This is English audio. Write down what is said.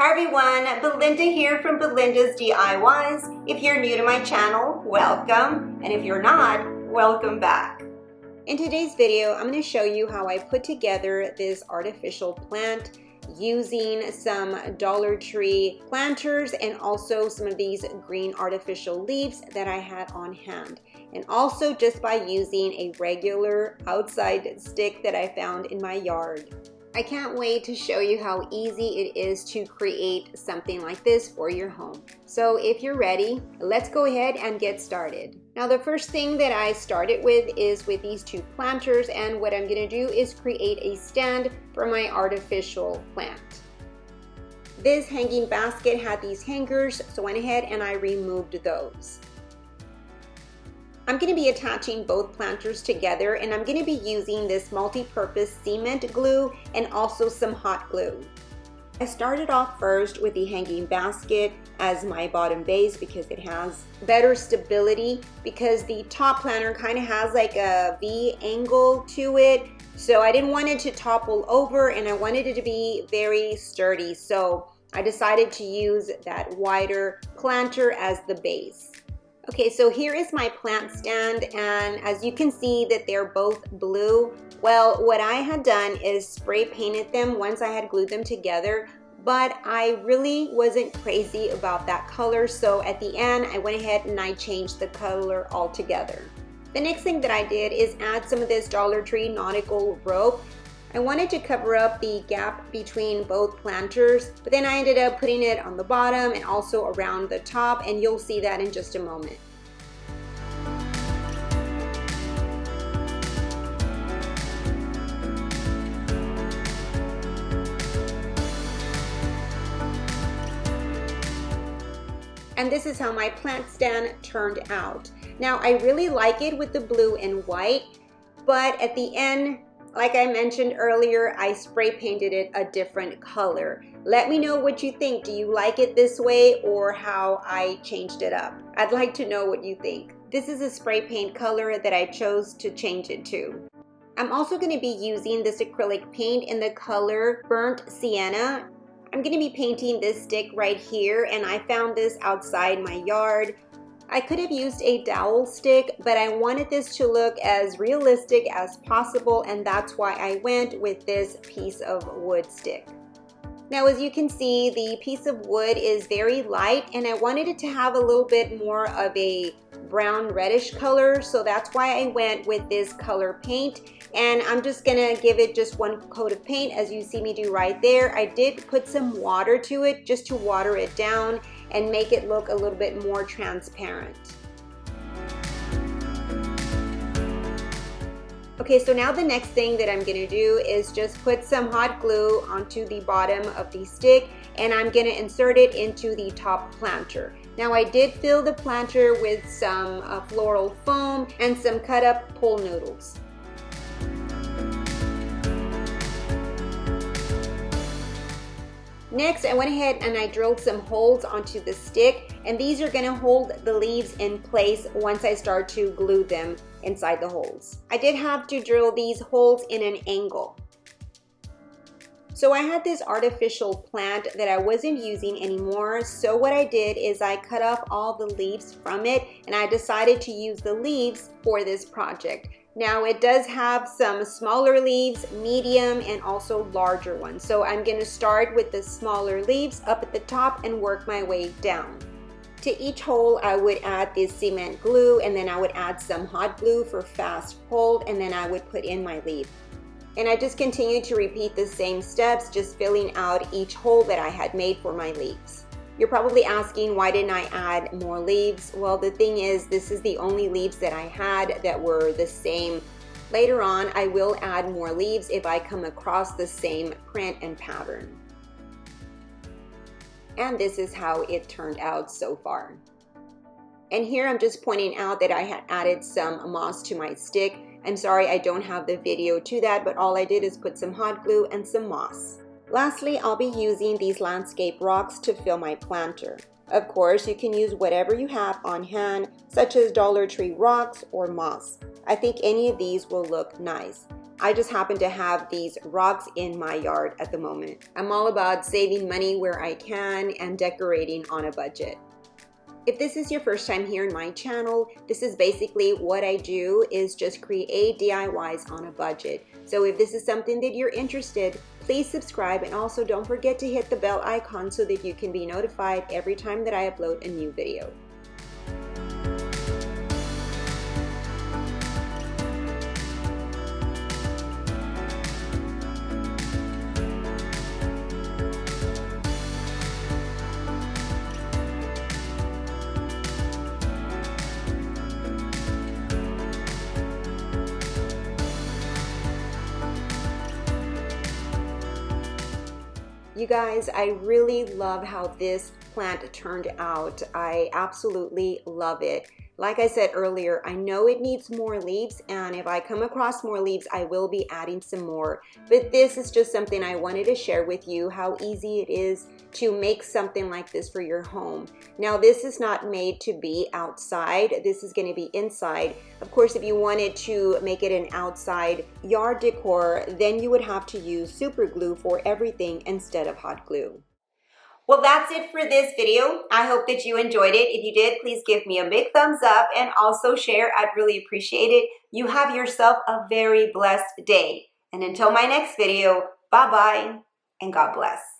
Hi everyone, Belinda here from Belinda's DIYs. If you're new to my channel, welcome, and if you're not, welcome back. In today's video, I'm going to show you how I put together this artificial plant using some Dollar Tree planters and also some of these green artificial leaves that I had on hand. And also just by using a regular outside stick that I found in my yard. I can't wait to show you how easy it is to create something like this for your home. So if you're ready, let's go ahead and get started. Now the first thing that I started with is with these two planters, and what I'm going to do is create a stand for my artificial plant. This hanging basket had these hangers, so I went ahead and I removed those. I'm going to be attaching both planters together, and I'm going to be using this multi-purpose cement glue and also some hot glue. I started off first with the hanging basket as my bottom base because it has better stability, because the top planter kind of has like a V angle to it, so I didn't want it to topple over and I wanted it to be very sturdy, so I decided to use that wider planter as the base. Okay, so here is my plant stand, and as you can see that they're both blue. Well, what I had done is spray painted them once I had glued them together, but I really wasn't crazy about that color, so at the end I went ahead and I changed the color altogether. The next thing that I did is add some of this Dollar Tree nautical rope. I wanted to cover up the gap between both planters, but then I ended up putting it on the bottom and also around the top, and you'll see that in just a moment. And this is how my plant stand turned out. Now I really like it with the blue and white, but at the end, like I mentioned earlier, I spray painted it a different color. Let me know what you think. Do you like it this way or how I changed it up? I'd like to know what you think. This is a spray paint color that I chose to change it to. I'm also going to be using this acrylic paint in the color Burnt Sienna. I'm going to be painting this stick right here, and I found this outside my yard. I could have used a dowel stick, but I wanted this to look as realistic as possible, and that's why I went with this piece of wood stick. Now, as you can see, the piece of wood is very light, and I wanted it to have a little bit more of a brown reddish color, so that's why I went with this color paint. And I'm just gonna give it just one coat of paint, as you see me do right there. I did put some water to it just to water it down and make it look a little bit more transparent. Okay, so now the next thing that I'm gonna do is just put some hot glue onto the bottom of the stick, and I'm gonna insert it into the top planter. Now I did fill the planter with some floral foam and some cut up pool noodles. Next, I went ahead and I drilled some holes onto the stick, and these are going to hold the leaves in place once I start to glue them inside the holes. I did have to drill these holes in an angle. So I had this artificial plant that I wasn't using anymore, so what I did is I cut off all the leaves from it, and I decided to use the leaves for this project. Now it does have some smaller leaves, medium, and also larger ones. So I'm going to start with the smaller leaves up at the top and work my way down. To each hole I would add this cement glue, and then I would add some hot glue for fast hold, and then I would put in my leaf. And I just continued to repeat the same steps, just filling out each hole that I had made for my leaves. You're probably asking, why didn't I add more leaves? Well, the thing is, this is the only leaves that I had that were the same. Later on, I will add more leaves if I come across the same print and pattern. And this is how it turned out so far. And here I'm just pointing out that I had added some moss to my stick. I'm sorry I don't have the video to that, but all I did is put some hot glue and some moss. Lastly, I'll be using these landscape rocks to fill my planter. Of course, you can use whatever you have on hand, such as Dollar Tree rocks or moss. I think any of these will look nice. I just happen to have these rocks in my yard at the moment. I'm all about saving money where I can and decorating on a budget. If this is your first time here in my channel, this is basically what I do, is just create DIYs on a budget. So if this is something that you're interested, please subscribe, and also don't forget to hit the bell icon so that you can be notified every time that I upload a new video. You guys, I really love how this plant turned out. I absolutely love it. Like I said earlier, I know it needs more leaves, and if I come across more leaves, I will be adding some more. But this is just something I wanted to share with you, how easy it is to make something like this for your home. Now, this is not made to be outside. This is going to be inside. Of course, if you wanted to make it an outside yard decor, then you would have to use super glue for everything instead of hot glue. Well, that's it for this video. I hope that you enjoyed it. If you did, please give me a big thumbs up and also share. I'd really appreciate it. You have yourself a very blessed day. And until my next video, bye-bye and God bless.